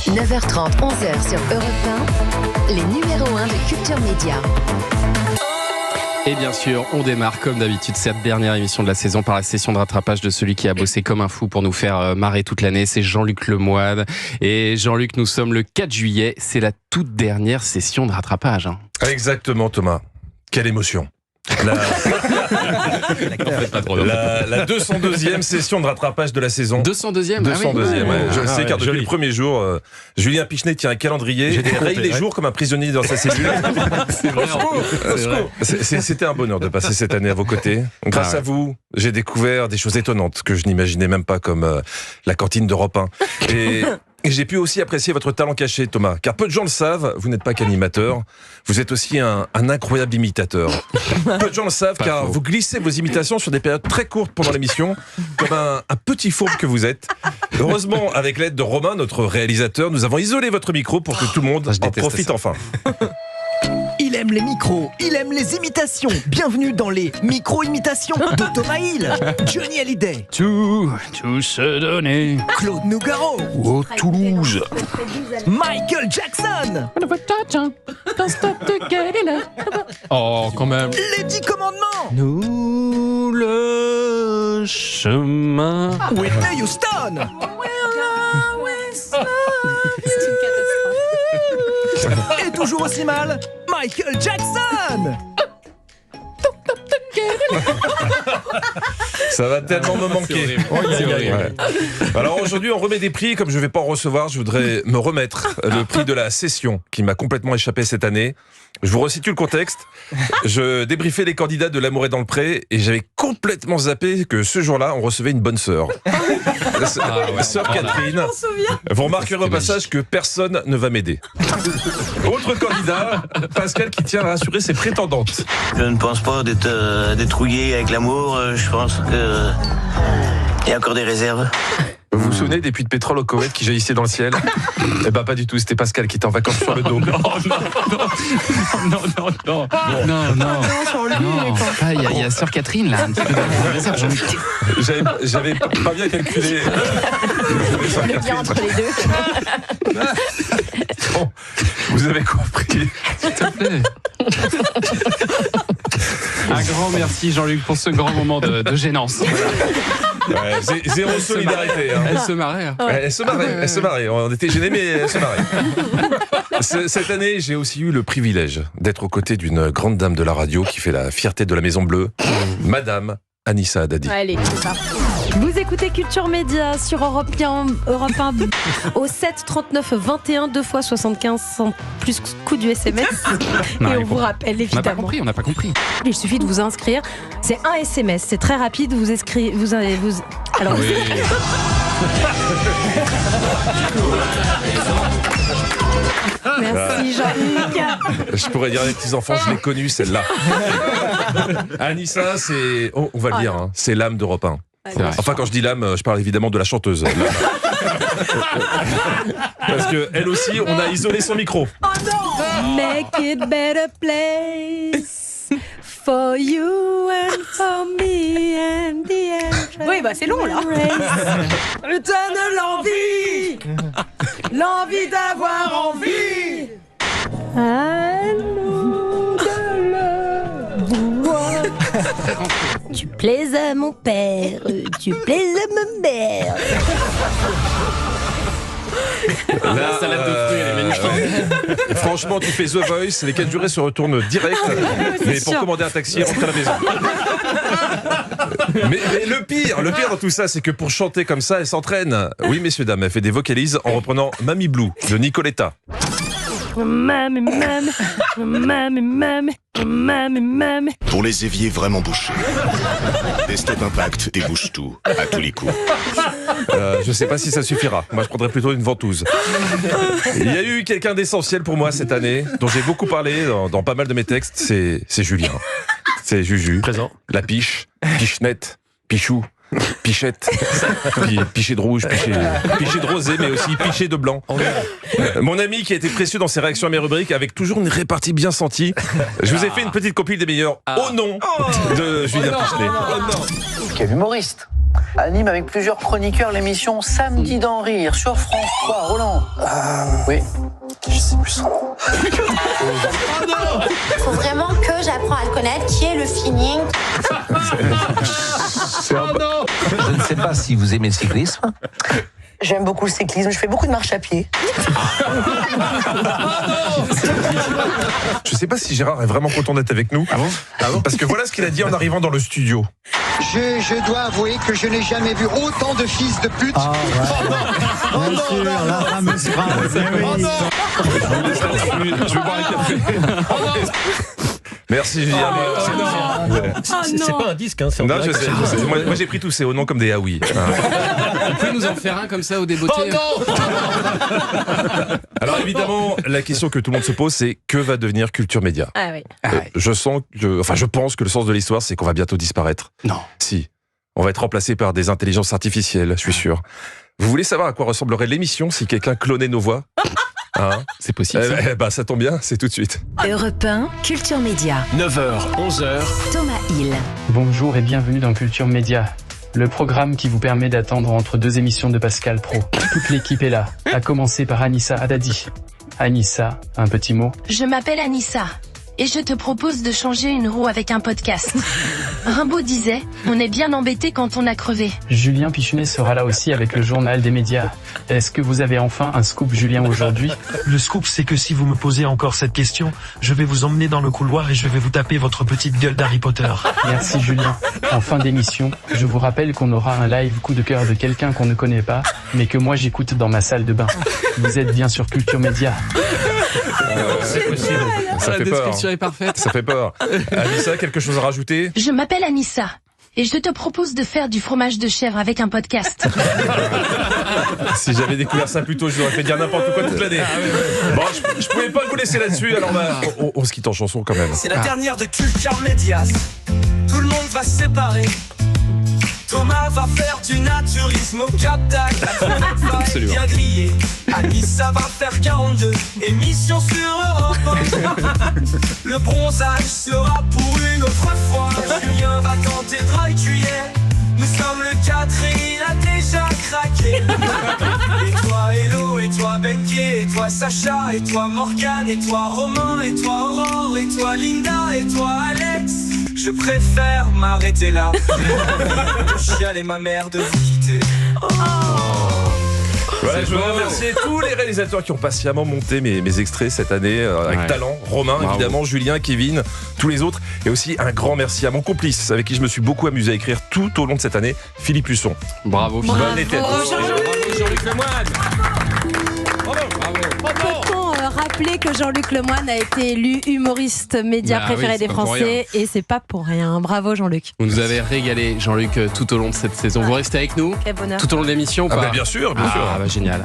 9h30, 11h sur Europe 1, les numéros 1 de Culture Média. Et bien sûr, on démarre comme d'habitude cette dernière émission de la saison par la session de rattrapage de celui qui a bossé comme un fou pour nous faire marrer toute l'année. C'est Jean-Luc Lemoyne. Et Jean-Luc, nous sommes le 4 juillet. C'est la toute dernière session de rattrapage. Exactement, Thomas. Quelle émotion. La 202e session de rattrapage de la saison. 202e 202e, ouais. Je le sais, car depuis le premier jour, Julien Pichenet tient un calendrier et raye les jours comme un prisonnier dans sa cellule. C'est vrai. C'était un bonheur de passer cette année à vos côtés. Grâce à vous, j'ai découvert des choses étonnantes que je n'imaginais même pas, comme la cantine d'Europe 1. Et j'ai pu aussi apprécier votre talent caché, Thomas. Car peu de gens le savent, vous n'êtes pas qu'animateur, vous êtes aussi un incroyable imitateur. Peu de gens le savent, car vous glissez vos imitations sur des périodes très courtes pendant l'émission, comme un petit fourbe que vous êtes. Heureusement, avec l'aide de Romain, notre réalisateur, nous avons isolé votre micro pour que tout le monde en profite enfin. Il aime les micros, il aime les imitations. Bienvenue dans les micro-imitations de Thomas Hill, Johnny Hallyday, Tout se donner. Claude Nougaro, Oh, Toulouse. Michael Jackson, Oh, quand même. les 10 commandements, Nous le chemin. Whitney Houston, et toujours aussi mal, Michael Jackson. Ça va tellement me manquer. Ouais. Alors aujourd'hui, on remet des prix. Comme je ne vais pas en recevoir, je voudrais me remettre le prix de la session qui m'a complètement échappé cette année. Je vous resitue le contexte. Je débriefais les candidats de L'amour est dans le pré et j'avais complètement zappé que ce jour-là, on recevait une bonne sœur. Sœur Catherine. Vous remarquerez au passage que personne ne va m'aider. Autre candidat, Pascal, qui tient à rassurer ses prétendantes. Je ne pense pas d'être rouillé avec l'amour. Je pense que il y a encore des réserves. Vous vous souvenez des puits de pétrole au Koweït qui jaillissaient dans le ciel? Eh ben pas du tout, c'était Pascal qui était en vacances sur le dos. Non. Il y a Sœur Catherine là, un petit peu de réserve, Jean-Luc. J'avais pas bien calculé. Le lien entre les deux. Bon, vous avez compris. S'il te plaît. Un grand merci Jean-Luc pour ce grand moment de gênance. Ouais, zéro solidarité. Hein. Elle se marrait. Elle se marrait. On était gênés, mais elle se marrait. Cette année, j'ai aussi eu le privilège d'être aux côtés d'une grande dame de la radio qui fait la fierté de la Maison Bleue, Madame Anissa Haddadi. Allez, c'est ça. Vous écoutez Culture Média sur Europe 1 au 7 39 21 2 fois 75 sans plus coût du SMS. Non, et on vous rappelle évidemment. On n'a pas compris. Il suffit de vous inscrire. C'est un SMS, c'est très rapide. Vous inscrivez. Alors. Oui. Merci Jean-Luc. Je pourrais dire à les petits-enfants, je l'ai connue, celle-là. Anissa, c'est, on va le dire, hein, c'est l'âme d'Europe 1. Enfin, quand je dis l'âme, je parle évidemment de la chanteuse. Parce qu'elle aussi, on a isolé son micro. Make it better place for you and for me and the end. Oui, bah c'est long là. Donne l'envie d'avoir envie. À nous de le vouloir. Tu plais à mon père, tu plais à ma mère. La salade de fruits, elle est magnifique. Franchement, tu fais The Voice, les 4 jurés se retournent direct. Mais pour commander un taxi, rentrer à la maison. Mais le pire dans tout ça, c'est que pour chanter comme ça, elle s'entraîne. Oui, messieurs, dames, elle fait des vocalises en reprenant Mamie Blue de Nicoletta. Mamie, mamie, mamie, mamie, mamie, mamie. Pour les éviers vraiment bouchés, des Step Impact débouchent tout, à tous les coups. Je sais pas si ça suffira. Moi, je prendrais plutôt une ventouse. Il y a eu quelqu'un d'essentiel pour moi cette année, dont j'ai beaucoup parlé dans pas mal de mes textes. C'est Julien. C'est Juju. Présent. La piche, pichenette, pichou. Pichette, piché de rouge, piché de rosé, mais aussi piché de blanc. Mon ami qui a été précieux dans ses réactions à mes rubriques, avec toujours une répartie bien sentie. Je vous ai fait une petite copie des meilleurs au nom de Julien Pichenet. Quel humoriste! Anime avec plusieurs chroniqueurs l'émission Samedi d'en rire sur France 3. Roland. Oui. Je sais plus son nom. Faut vraiment que j'apprends à le connaître, qui est le feeling. Je ne sais pas si vous aimez le cyclisme. J'aime beaucoup le cyclisme, je fais beaucoup de marche à pied. Je sais pas si Gérard est vraiment content d'être avec nous. Ah bon? Parce que voilà ce qu'il a dit en arrivant dans le studio. Je dois avouer que je n'ai jamais vu autant de fils de pute. Ah ouais. Bien sûr, la fameuse phrase. Je vais boire un café. Merci Julien. C'est pas un disque, hein, c'est Non, je sais. Moi j'ai pris tous ces hauts noms comme des ah oui. On peut nous en faire un comme ça au débeauté? Alors évidemment, la question que tout le monde se pose, c'est que va devenir Culture Média? Ah oui. Je pense que le sens de l'histoire, c'est qu'on va bientôt disparaître. Non. Si. On va être remplacé par des intelligences artificielles, je suis sûr. Vous voulez savoir à quoi ressemblerait l'émission si quelqu'un clonait nos voix? Hein? C'est possible. Ça tombe bien, c'est tout de suite. Europe 1, Culture Média. 9h, 11h. Thomas Hill. Bonjour et bienvenue dans Culture Média, le programme qui vous permet d'attendre entre deux émissions de Pascal Pro. Toute l'équipe est là, à commencer par Anissa Haddadi. Anissa, un petit mot? Je m'appelle Anissa et je te propose de changer une roue avec un podcast. Rimbaud disait, on est bien embêté quand on a crevé. Julien Pichenet sera là aussi avec le journal des médias. Est-ce que vous avez enfin un scoop, Julien, aujourd'hui? Le scoop, c'est que si vous me posez encore cette question, je vais vous emmener dans le couloir et je vais vous taper votre petite gueule d'Harry Potter. Merci Julien. En fin d'émission, je vous rappelle qu'on aura un live coup de cœur de quelqu'un qu'on ne connaît pas, mais que moi j'écoute dans ma salle de bain. Vous êtes bien sur Culture Média. C'est possible. Ça La fait peur. description est parfaite. Ça fait peur. Anissa, quelque chose à rajouter? Je m'appelle Anissa et je te propose de faire du fromage de chèvre avec un podcast. Si j'avais découvert ça plus tôt, je vous aurais fait dire n'importe quoi toute l'année. Bon, je pouvais pas vous laisser là-dessus, alors on se quitte en chanson quand même. C'est la dernière de Culture Média. Tout le monde va se séparer. Thomas va faire du naturisme au Cap d'Agde. Absolument. Bien grillé. Anissa va faire 42 émissions sur Europe 1. Le bronzage sera pour une autre fois. Julien va tenter de railler. Nous sommes le 4 et il a déjà craqué. Et toi Hello, et toi Benké, et toi Sacha, et toi Morgane, et toi Romain, et toi Aurore, et toi Linda, et toi Alex. Je préfère m'arrêter là. Je chiale ma mère de vous quitter. Voilà, je veux remercier tous les réalisateurs qui ont patiemment monté mes extraits cette année avec talent. Romain, évidemment, Julien, Kevin, tous les autres. Et aussi un grand merci à mon complice avec qui je me suis beaucoup amusé à écrire tout au long de cette année, Philippe Husson. Bravo Philippe. Bonne été. Bravo Jean-Luc Lemoyne. Peut-on rappeler que Jean-Luc Lemoyne a été élu humoriste média préféré des Français et c'est pas pour rien. Bravo Jean-Luc. Vous nous avez régalé Jean-Luc tout au long de cette saison. Vous restez avec nous Quel bonheur. tout au long de l'émission ou pas? Bien sûr, bien sûr. Génial.